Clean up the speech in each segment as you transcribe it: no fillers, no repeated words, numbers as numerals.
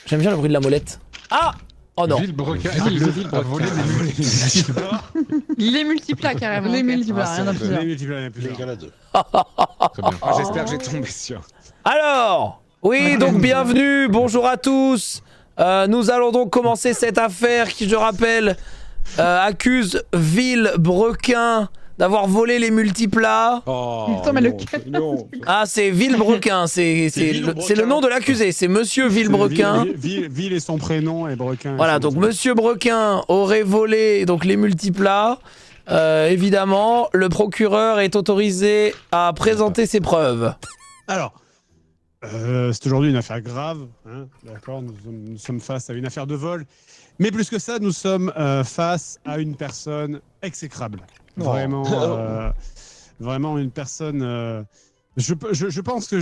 J'aime bien le bruit de la molette. Ah! Oh non. Villebrequin a volé des multiplats. Les multiplats carrément. Les ok. multiplats, rien à Les dire. multiplats, il y en a plusieurs. Il y en a deux. Très bien. Ah, j'espère que j'ai tombé sur. Alors, oui, donc bienvenue, bonjour à tous. Nous allons donc commencer cette affaire qui, je rappelle, accuse Villebrequin d'avoir volé les multiplats. Oh, Putain, mais non, lequel non. Ah, c'est Villebrequin, c'est le nom de l'accusé, c'est Monsieur Villebrequin. Ville et son prénom et Brequin. Voilà, donc Monsieur Brequin aurait volé donc les multiplats. Évidemment, le procureur est autorisé à présenter ses preuves. Alors, c'est aujourd'hui une affaire grave, hein, d'accord, nous sommes face à une affaire de vol, mais plus que ça, nous sommes face à une personne exécrable. Vraiment, vraiment une personne... Je pense que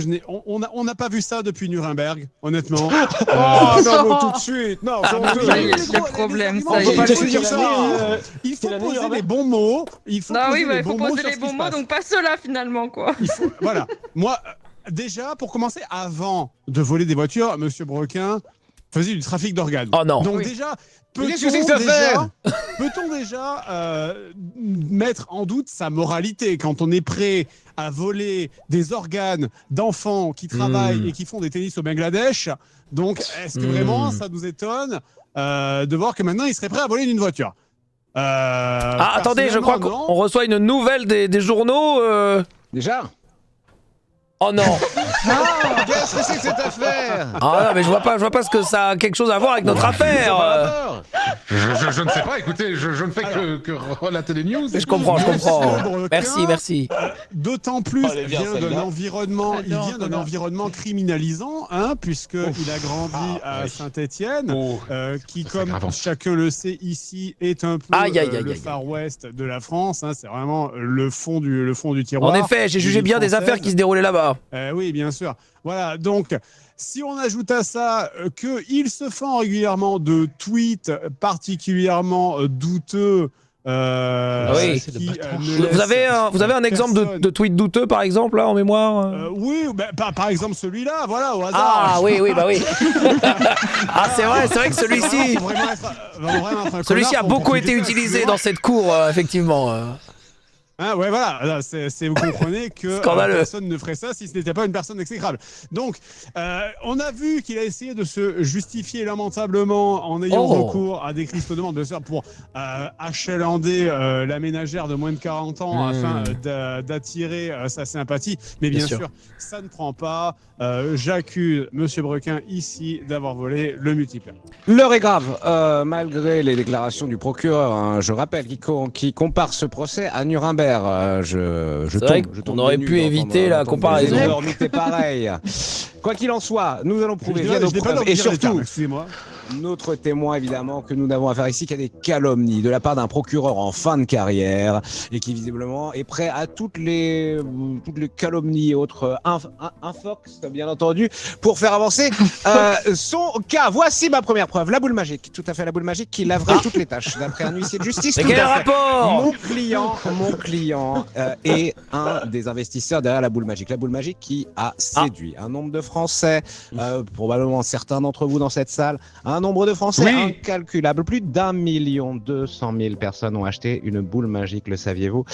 on n'a pas vu ça depuis Nuremberg, honnêtement. Oh non, tout de suite. Non, Ah, bah, ça y est, le problème, ça y On peut pas est. laisser dire ça. Il faut poser les bons mots. Il faut Ah poser oui, bah, les il faut bons mots poser sur les ce qui bons se mots, passe. donc pas ceux-là finalement quoi. Voilà. Moi, déjà, pour commencer, avant de voler des voitures, Monsieur Brequin faisait du trafic d'organes. Oh non. Donc Oui. déjà, qu'est-ce que c'est que cette affaire peut-on déjà mettre en doute sa moralité quand on est prêt à voler des organes d'enfants qui travaillent et qui font des tennis au Bangladesh? Donc, est-ce que vraiment ça nous étonne de voir que maintenant il serait prêt à voler une voiture? Ah, attendez, je crois personnellement, qu'on reçoit une nouvelle des journaux. Déjà. Oh non. Qu'est-ce que c'est que cette affaire? Ah non, mais je vois pas ce que ça a quelque chose à voir avec notre affaire. Je ne sais pas, écoutez, je ne fais que relater les news. Je comprends. Brequin, Merci. D'autant plus, Oh, elle est bien, il vient celle-là. d'un environnement criminalisant, hein, puisqu'il a grandi à Saint-Étienne, Oh. qui, Ça, c'est comme grave. chacun le sait ici, est un peu Aïe, aïe, le aïe. Far West de la France. Hein, c'est vraiment le fond du tiroir. En effet, j'ai jugé bien des affaires qui se déroulaient là-bas. Oui, bien sûr. Voilà, donc, si on ajoute à ça qu'il se fend régulièrement de tweets particulièrement douteux. Oui. qui, Vous avez un exemple de tweet douteux, par exemple, là, en mémoire Oui, par exemple celui-là, voilà, au hasard. Ah oui, bah oui. Ah, c'est vrai que celui-ci... Faut vraiment être un Celui-ci connard a pour beaucoup tweeter été ça, utilisé excusez-moi. dans cette cour, effectivement. Hein, ouais, voilà, là, vous comprenez que Scandaleux. personne ne ferait ça si ce n'était pas une personne exécrable. Donc, on a vu qu'il a essayé de se justifier lamentablement en ayant recours à des crispements de sœur pour achalander la ménagère de moins de 40 ans afin d'attirer sa sympathie. Mais bien sûr, ça ne prend pas. J'accuse Monsieur Brequin ici d'avoir volé le multiple. L'heure est grave, malgré les déclarations du procureur. Hein, je rappelle qui compare ce procès à Nuremberg. C'est vrai qu'on aurait pu éviter la comparaison. C'est pareil. Quoi qu'il en soit, nous allons prouver via nos Je n'ai pas preuves d'ordre et de dire les termes, surtout excusez-moi. notre témoin évidemment que nous n'avons affaire ici qu'à des calomnies de la part d'un procureur en fin de carrière et qui visiblement est prêt à toutes les calomnies et autres infox bien entendu pour faire avancer son cas. Voici ma première preuve, la boule magique, tout à fait la boule magique qui laverait toutes les tâches d'après un huissier de justice. Mais Tout quel à fait. rapport? Mon client est un des investisseurs derrière la boule magique. La boule magique qui a séduit un nombre de Français, probablement certains d'entre vous dans cette salle, un nombre de Français incalculable. Plus d'1,2 million personnes ont acheté une boule magique, le saviez-vous?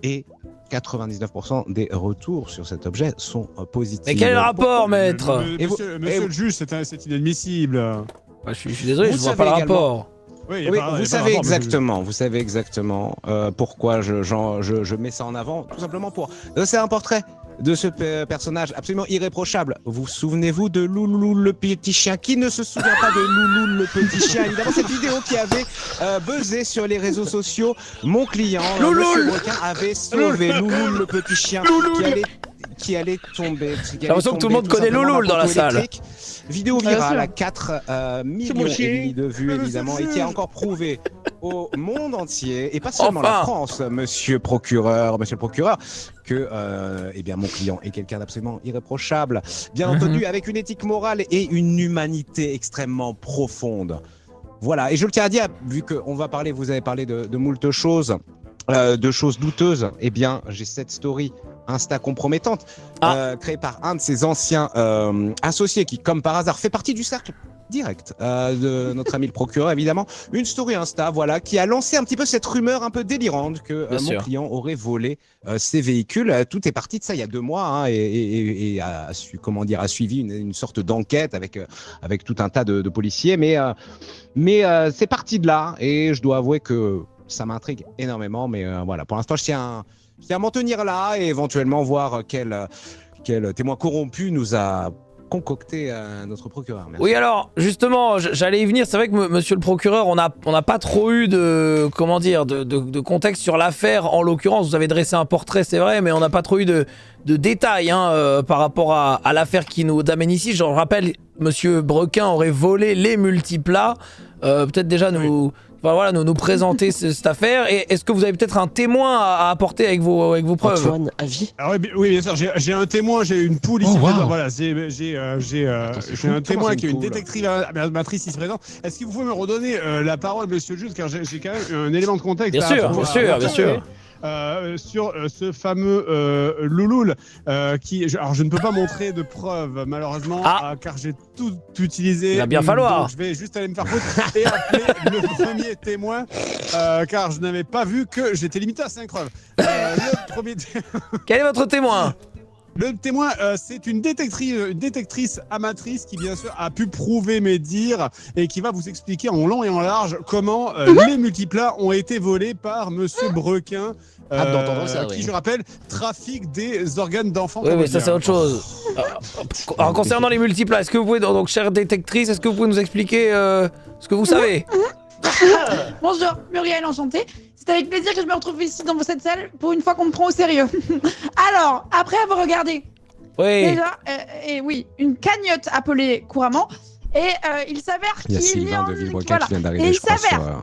Et 99% des retours sur cet objet sont positifs. Mais quel rapport, maître? Monsieur le juge, c'est inadmissible. Je suis désolé, je Vous vois pas le savez également- rapport. Oui, il y a Oui, pas- il y a vous pas savez rapport, monsieur le juge. exactement pourquoi je mets ça en avant. Tout simplement pour dresser un portrait de ce personnage absolument irréprochable. Vous souvenez-vous de Loulou le petit chien? Qui ne se souvient pas de Loulou le petit chien? Évidemment, cette vidéo qui avait buzzé sur les réseaux sociaux. Mon client, Monsieur Brequin, avait sauvé Loulou le petit chien qui allait tomber. J'ai l'impression que tout le monde connaît Loulou dans la salle. Vidéo Bien virale sûr. à 4 millions et demi de vues évidemment et qui a encore prouvé au monde entier et pas seulement la Enfin. France, monsieur le procureur, que eh bien mon client est quelqu'un d'absolument irréprochable, bien entendu avec une éthique morale et une humanité extrêmement profonde. Voilà, et je le tiens à dire, vu que vous avez parlé de moult choses, de choses douteuses, eh bien j'ai cette story Insta compromettante créée par un de ses anciens associés qui, comme par hasard, fait partie du cercle direct de notre ami le procureur, évidemment. Une story Insta, voilà, qui a lancé un petit peu cette rumeur un peu délirante que mon client aurait volé ses véhicules. Tout est parti de ça il y a 2 mois hein, et a suivi une sorte d'enquête avec tout un tas de policiers. Mais c'est parti de là et je dois avouer que ça m'intrigue énormément. Mais voilà, pour l'instant, je tiens à m'en tenir là et éventuellement voir quel témoin corrompu nous a concocté notre procureur. Merci. Oui, alors justement, j'allais y venir. C'est vrai que monsieur le procureur, on n'a pas trop eu de contexte sur l'affaire. En l'occurrence, vous avez dressé un portrait, c'est vrai, mais on n'a pas trop eu de détails hein, par rapport à l'affaire qui nous amène ici. Je rappelle, monsieur Brequin aurait volé les multiplats. Peut-être déjà nous présenter cette affaire. Et est-ce que vous avez peut-être un témoin à apporter avec vos preuves? Antoine, avis? Alors oui, bien sûr, j'ai un témoin, j'ai une poule ici présente. Voilà, j'ai un témoin qui est une détectrice matrice ici présente. Est-ce que vous pouvez me redonner la parole, monsieur le juge, car j'ai quand même un élément de contexte. Bien sûr. Sur ce fameux Louloul alors je ne peux pas montrer de preuves malheureusement car j'ai tout utilisé. Il va bien falloir. Donc, je vais juste aller me faire foutre et appeler le premier témoin car je n'avais pas vu que j'étais limité à 5 preuves. Le premier Quel est votre témoin? Le témoin, c'est une détectrice amatrice qui, bien sûr, a pu prouver mes dires et qui va vous expliquer en long et en large comment les multiplats ont été volés par monsieur Brequin, qui, je rappelle, trafique des organes d'enfants. Oui, mais ça, c'est autre chose. Alors, concernant les multiplats, est-ce que vous pouvez, donc, chère détectrice, est-ce que vous pouvez nous expliquer ce que vous savez? Bonjour, Muriel, enchantée. C'est avec plaisir que je me retrouve ici dans cette salle pour une fois qu'on me prend au sérieux. Alors, après avoir regardé déjà, une cagnotte appelée couramment, et il s'avère qu'il y a Sylvain de Villebrequin qui vient d'arriver, et il je crois, s'avère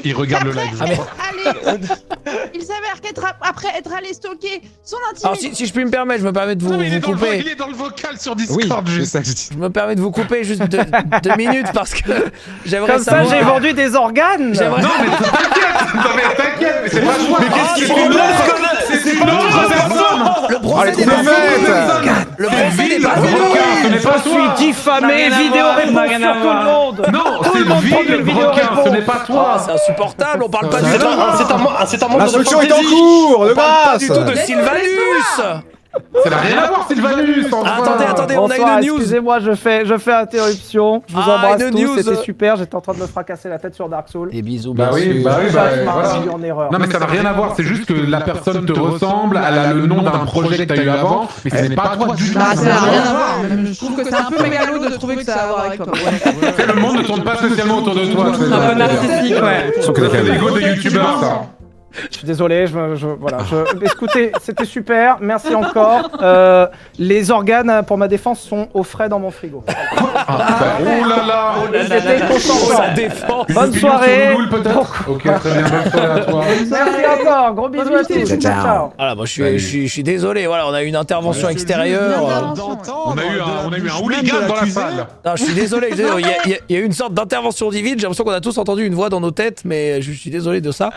Il regarde le live. il s'avère qu'après être allé stocker son intimité. Alors si je puis me permettre, je me permets de vous couper. Il est dans le vocal sur Discord. Oui, juste. ça que je dis. Je me permets de vous couper juste 2 minutes parce que j'aimerais Comme ça, savoir... j'ai vendu des organes. J'aimerais... Non mais t'inquiète, mais c'est pas toi. Mais qu'est-ce qu'il fait C'est une autre personne. Le procès n'est pas fini. Le procès n'est pas Ce fini. n'est pas Je suis diffamé, vidéo réponse sur tout le monde. Non, Tout c'est le monde prend Ville une vidéo Brequin, ce n'est réponse. pas toi. C'est insupportable, on parle pas du C'est un manque de L'instruction est en fantaisie. cours, de On parle pas grâce. du tout de Sylvanus. Ça n'a rien à voir, Sylvanus. Attendez, on a Bonsoir, une news. excusez-moi, je fais interruption. Je vous Ah, embrasse une tous, news. c'était super. J'étais en train de me fracasser la tête sur Dark Souls. Des bisous, Bah bien oui, sûr. voilà. Je suis en erreur. Non mais ça n'a rien à voir, c'est juste que la personne te ressemble, elle a le nom d'un projet que t'as eu avant, mais ce n'est pas toi du tout. Bah, ça n'a rien à voir. Je trouve que c'est un peu mégalo de trouver que ça a à voir avec toi. Le monde ne tourne pas spécialement autour de toi. C'est un peu narcissique, ouais. C'est l'ego de youtubeur ça. Je suis désolé, écoutez, c'était super, merci encore. Les organes pour ma défense sont au frais dans mon frigo. Oh là là. C'était consentant. Ça défend. Bonne soirée. Ok, très bien, bonne soirée à toi. Merci encore, gros bisous à tous. Ciao. Voilà, moi je suis désolé, voilà, on a eu une intervention extérieure. On a eu un hooligan dans la salle. Non, je suis désolé, il y a eu une sorte d'intervention divine, j'ai l'impression qu'on a tous entendu une voix dans nos têtes, mais je suis désolé de ça.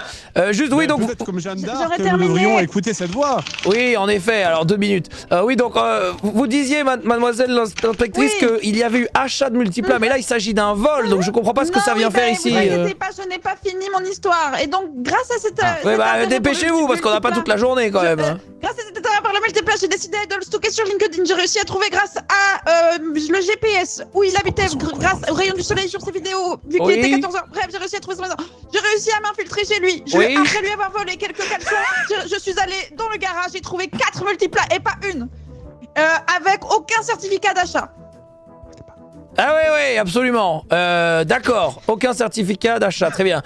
Juste, oui, donc... Peut-être comme Jeanne d'Arc, J'aurais nous terminé. devrions écouter cette voix. Oui, en effet, alors 2 minutes. Oui, donc, vous disiez, mademoiselle l'inspectrice, Oui. qu'il y avait eu achat de multiplats, mais là, il s'agit d'un vol, donc je comprends pas ce que ça vient faire ici. Vous inquiétez pas, je n'ai pas fini mon histoire. Et donc, grâce à cette... Oui, bah, dépêchez-vous, parce qu'on n'a pas toute la journée, quand même. Grâce à cet intérêt par le multiplat, j'ai décidé de le stocker sur LinkedIn. J'ai réussi à trouver grâce à le GPS où il habitait, grâce au rayon du soleil sur ses vidéos, vu qu'il Oui. était 14h. Bref, j'ai réussi à trouver son maison. J'ai réussi à m'infiltrer chez lui. Oui. Après lui avoir volé quelques caleçons, je suis allé dans le garage, j'ai trouvé 4 multiplats et pas une. Avec aucun certificat d'achat. Ah oui, absolument. D'accord, aucun certificat d'achat, très bien.